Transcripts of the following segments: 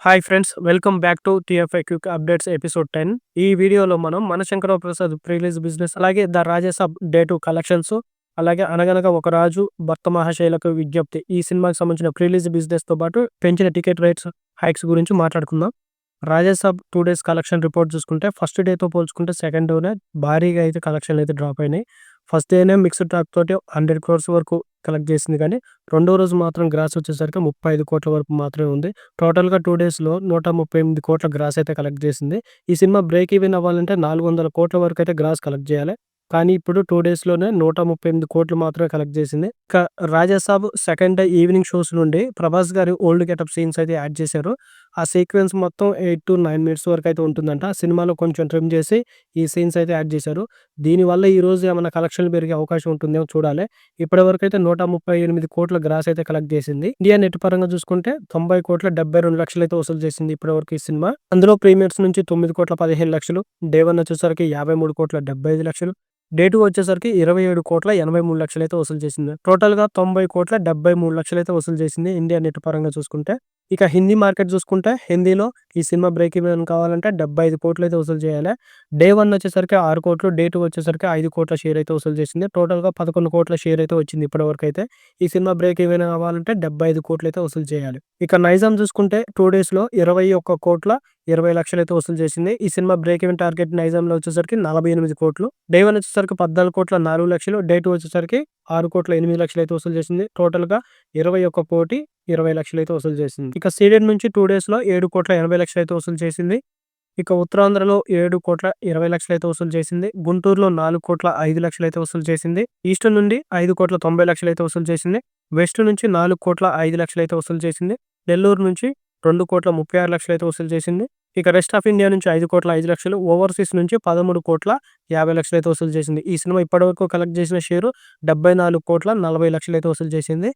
Hi friends, welcome back to TFI quick updates episode 10. ఈ వీడియోలో మనం 'మనశంకర ప్రసాద్' ప్రీ రిలీజ్ బిజినెస్, అలాగే 'ద రాజాసాబ్ డే 2' కలెక్షన్స్, అలాగే 'అనగనగా ఒక రాజు', 'భక్త మహాశైలకు విజ్ఞప్తి' ఈ సినిమాకి సంబంధించిన ప్రీ రిలీజ్ బిజినెస్‌తో పాటు పెంచిన టికెట్ రేట్స్ హైక్స్ గురించి మాట్లాడుకుందాం. 'రాజాసాబ్' 2 డేస్ కలెక్షన్ రిపోర్ట్ చూసుకుంటే ఫస్ట్ డేతో పోల్చుకుంటే సెకండ్ డేనే భారీగా అయితే కలెక్షన్‌లు అయితే డ్రాప్ అయినాయి. ఫస్ట్ డేనే మిక్స్డ్ టాక్ తోటి 100 క్రోర్స్ వరకు కలెక్ట్ చేసింది. కానీ రెండో రోజు మాత్రం గ్రాస్ వచ్చేసరికి 35 కోట్ల వరకు మాత్రమే ఉంది. టోటల్‌గా 2 డేస్‌లో 138 కోట్ల గ్రాస్ అయితే కలెక్ట్ చేసింది. ఈ సినిమా బ్రేక్ ఈవెన్ అవ్వాలంటే 400 కోట్ల వరకైతే గ్రాస్ కలెక్ట్ చేయాలి. కానీ ఇప్పుడు 2 డేస్‌లోనే 138 కోట్లు మాత్రమే కలెక్ట్ చేసింది. ఇక 'Raja Saab' second day evening shows నుండి ప్రభాస్ గారి ఓల్డ్ గెటప్ సీన్స్ అయితే యాడ్ చేశారు. ఆ సీక్వెన్స్ మొత్తం 8-9 మినిట్స్ వరకైతే ఉంటుందంట. సినిమాలో కొంచెం ట్రిమ్ చేసి ఈ సీన్స్ అయితే యాడ్ చేశారు. దీనివల్ల ఈరోజు ఏమన్నా కలెక్షన్‌లు పెరిగే అవకాశం ఉంటుందేమో చూడాలి. ఇప్పటివరకైతే 138 కోట్ల గ్రాస్ అయితే కలెక్ట్ చేసింది. ఇండియా నెట్ పరంగా చూసుకుంటే 90,72,00,000 అయితే వసూలు చేసింది ఇప్పటివరకు ఈ సినిమా. అందులో ప్రీమియర్స్ నుంచి 9,15,00,000, డే 1 వచ్చేసరికి 53,75,00,000, డే 2 వచ్చేసరికి 27,83,00,000 అయితే వసూలు చేసింది. టోటల్‌గా 90,73,00,000 అయితే వసూలు చేసింది ఇండియా నెట్ పరంగా చూసుకుంటే. ఇక హిందీ మార్కెట్ చూసుకుంటే హిందీలో ఈ సినిమా బ్రేక్ ఈవెన్ కావాలంటే 75 కోట్లు అయితే వసూలు చేయాలి. డే 1 వచ్చేసరికి 6 కోట్లు, డే 2 వచ్చేసరికి 5 కోట్ల షేర్ అయితే వసూలు చేసింది. టోటల్‌గా 11 కోట్ల షేర్ అయితే వచ్చింది ఇప్పటివరకైతే. ఈ సినిమా బ్రేక్ ఈవెన్ అవ్వాలంటే 75 కోట్లు అయితే వసూలు చేయాలి. ఇక నైజాం చూసుకుంటే 2 డేస్‌లో 21,20,00,000 అయితే వసూలు చేసింది. ఈ సినిమా బ్రేక్ ఈవెన్ టార్గెట్ నైజాంలో వచ్చేసరికి 48 కోట్లు. డే 1 వచ్చేసరికి 14,04,00,000, డే 2 వచ్చేసరికి 6,08,00,000 అయితే వసూలు చేసింది. టోటల్‌గా 21,20,00,000 అయితే వసూలు చేసింది. ఇక సీడెడ్ నుంచి 2 డేస్‌లో 7,80,00,000 అయితే వసూలు చేసింది. ఇక ఉత్తరాంధ్రలో 7,20,00,000 అయితే వసూలు చేసింది. గుంటూరులో 4,05,00,000 అయితే వసూలు చేసింది. ఈస్ట్ నుండి 5,90,00,000 అయితే వసూలు చేసింది. వెస్ట్ నుంచి 4,05,00,000 అయితే వసూలు చేసింది. నెల్లూరు నుంచి 2,36,00,000 అయితే వసూలు చేసింది. ఇక రెస్ట్ ఆఫ్ ఇండియా నుంచి 5,05,00,000, ఓవర్సీస్ నుంచి 13,50,00,000 అయితే వసూలు చేసింది. ఈ సినిమా ఇప్పటివరకు కలెక్ట్ చేసిన షేరు 74,40,00,000 అయితే వసూలు చేసింది.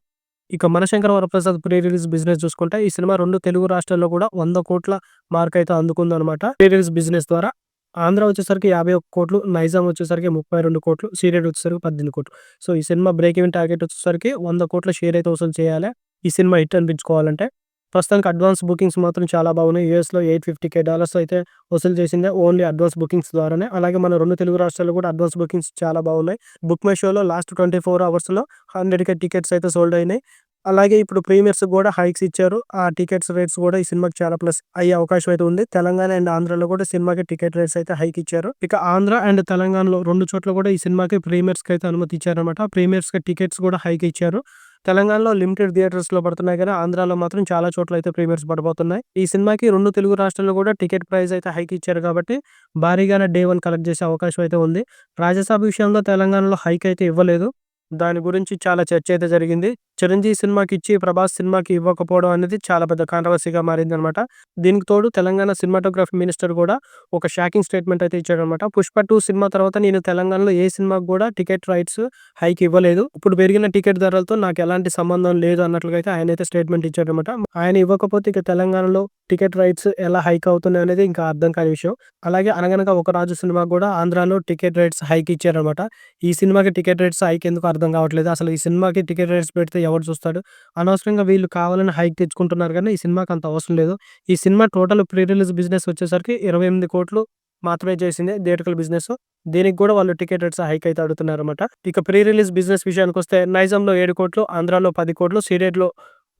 ఇక 'మనశంకర వరప్రసాద్' ప్రీ రిలీజ్ బిజినెస్ చూసుకుంటే ఈ సినిమా 2 తెలుగు రాష్ట్రాల్లో కూడా 100 కోట్ల మార్క్ అయితే అందుకుందనమాట ప్రీ రిలీజ్ బిజినెస్ ద్వారా. ఆంధ్ర వచ్చేసరికి 51 కోట్లు, నైజాం వచ్చేసరికి 32 కోట్లు, సీడెడ్ వచ్చేసరికి 18 కోట్లు. సో ఈ సినిమా బ్రేక్ ఈవెన్ టార్గెట్ వచ్చేసరికి 100 కోట్ల షేర్ అయితే వసూలు చేయాలి ఈ సినిమా హిట్ అనిపించుకోవాలంటే. ప్రస్తుతానికి అడ్వాన్స్ బుకింగ్స్ మాత్రం చాలా బాగున్నాయి. యూఎస్‌లో $850,000 అయితే వసూలు చేసింది ఓన్లీ అడ్వాన్స్ బుకింగ్స్ ద్వారానే. అలాగే మన 2 తెలుగు రాష్ట్రాల్లో కూడా అడ్వాన్స్ బుకింగ్స్ చాలా బాగున్నాయి. బుక్ మై షోలో లాస్ట్ 24 అవర్స్‌లో 100,000 టికెట్స్ అయితే సోల్డ్ అయినాయి. అలాగే ఇప్పుడు ప్రీమియర్స్ కూడా హైక్స్ ఇచ్చారు. ఆ టికెట్స్ రేట్స్ కూడా ఈ సినిమాకి చాలా ప్లస్ అయ్యే అవకాశం అయితే ఉంది. తెలంగాణ అండ్ ఆంధ్రాలో కూడా సినిమాకి టికెట్ రేట్స్ అయితే హైక్ ఇచ్చారు. ఇక ఆంధ్ర అండ్ తెలంగాణలో 2 చోట్ల కూడా ఈ సినిమాకి ప్రీమియర్స్‌కి అయితే అనుమతి ఇచ్చారన్నమాట. ప్రీమియర్స్‌కి టికెట్స్ కూడా హైక్ ఇచ్చారు. తెలంగాణలో లిమిటెడ్ థియేటర్స్‌లో పడుతున్నాయి గానీ, ఆంధ్రాలో మాత్రం చాలా చోట్ల అయితే ప్రీమియర్స్ పడబోతున్నాయి. ఈ సినిమాకి 2 తెలుగు రాష్ట్రాల్లో కూడా టికెట్ ప్రైస్ అయితే హైక్ ఇచ్చారు కాబట్టి భారీగానే డే 1 కలెక్ట్ చేసే అవకాశం అయితే ఉంది. రాజసాబ్ విషయంలో తెలంగాణలో హైక్ అయితే ఇవ్వలేదు. దాని గురించి చాలా చర్చ అయితే జరిగింది. 'చిరంజీవి' సినిమాకి ఇచ్చి 'ప్రభాస్' సినిమాకి ఇవ్వకపోవడం అనేది చాలా పెద్ద కాంట్రవర్సీగా మారిందనమాట. దీనికి తోడు తెలంగాణ సినిమాటోగ్రఫీ మినిస్టర్ కూడా ఒక షాకింగ్ స్టేట్మెంట్ అయితే ఇచ్చాడనమాట. 'పుష్ప 2' సినిమా తర్వాత నేను తెలంగాణలో ఏ సినిమాకి కూడా టికెట్ రైట్స్ హైక్ ఇవ్వలేదు. ఇప్పుడు పెరిగిన టికెట్ ధరలతో నాకు ఎలాంటి సంబంధం లేదు అన్నట్లుగా అయితే ఆయనైతే స్టేట్మెంట్ ఇచ్చాడనమాట. ఆయన ఇవ్వకపోతే ఇక తెలంగాణలో టికెట్ రైట్స్ ఎలా హైక్ అవుతున్నాయి అనేది ఇంకా అర్థం కాని విషయం. అలాగే 'అనగనగా ఒక రాజు' సినిమాకి కూడా ఆంధ్రాలో టికెట్ రేట్స్ హైక్ ఇచ్చారనమాట. ఈ సినిమాకి టికెట్ రేట్స్ హైక్ ఎందుకు అర్థం కావట్లేదు. అసలు ఈ సినిమాకి టికెట్ రేట్స్ పెడితే ఎవరు చూస్తాడు? అనవసరంగా వీళ్ళు కావాలని హైక్ తెచ్చుకుంటున్నారు కానీ ఈ సినిమాకి అంత అవసరం లేదు. ఈ cinema total pre release business వచ్చేసరికి 28 కోట్లు మాత్రమే చేసింది థియేట్రికల్ బిజినెస్. దీనికి కూడా వాళ్ళు టికెట్ రేట్స్ హైక్ అయితే అడుగుతున్నారన్నమాట. ఇక ప్రీ రిలీజ్ బిజినెస్ విషయానికొస్తే నైజాంలో 7 కోట్లు, ఆంధ్రాలో 10 కోట్లు, సీడెడ్‌లో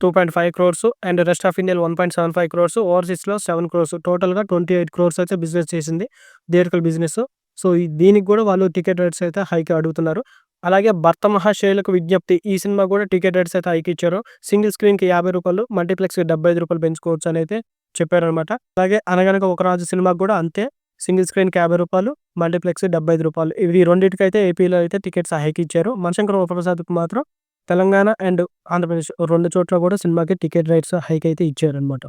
2.5 క్రోర్స్ అండ్ రెస్ట్ ఆఫ్ ఇండియాలో 1.75 క్రోర్స్, ఓవర్‌సీస్‌లో 7 క్రోర్స్, టోటల్‌గా 28 క్రోర్స్ అయితే బిజినెస్ చేసింది థియేట్రికల్ బిజినెస్. సో దీనికి కూడా వాళ్ళు టికెట్ రేట్స్ అయితే హైక్ అడుగుతున్నారు. అలాగే 'భర్త మహాశైలకు విజ్ఞప్తి' ఈ సినిమా కూడా టికెట్ రేట్స్ అయితే హైక్ ఇచ్చారు. సింగిల్ స్క్రీన్‌కి ₹50, మల్టీప్లెక్స్‌కి ₹75 పెంచుకోవచ్చు అని అయితే చెప్పారనమాట. అలాగే 'అనగనగా ఒక రాజు' సినిమాకి కూడా అంతే. సింగిల్ స్క్రీన్‌కి ₹50, మల్టీప్లెక్స్‌కి ₹75. ఇవి రెండిటికైతే ఏపీలో అయితే టికెట్స్ హైక్ ఇచ్చారు. 'మనశంకర వరప్రసాద్‌కి' మాత్రం తెలంగాణ అండ్ ఆంధ్రప్రదేశ్ 2 చోట్ల కూడా సినిమాకి టికెట్ రేట్స్ హైక్ అయితే ఇచ్చారనమాట.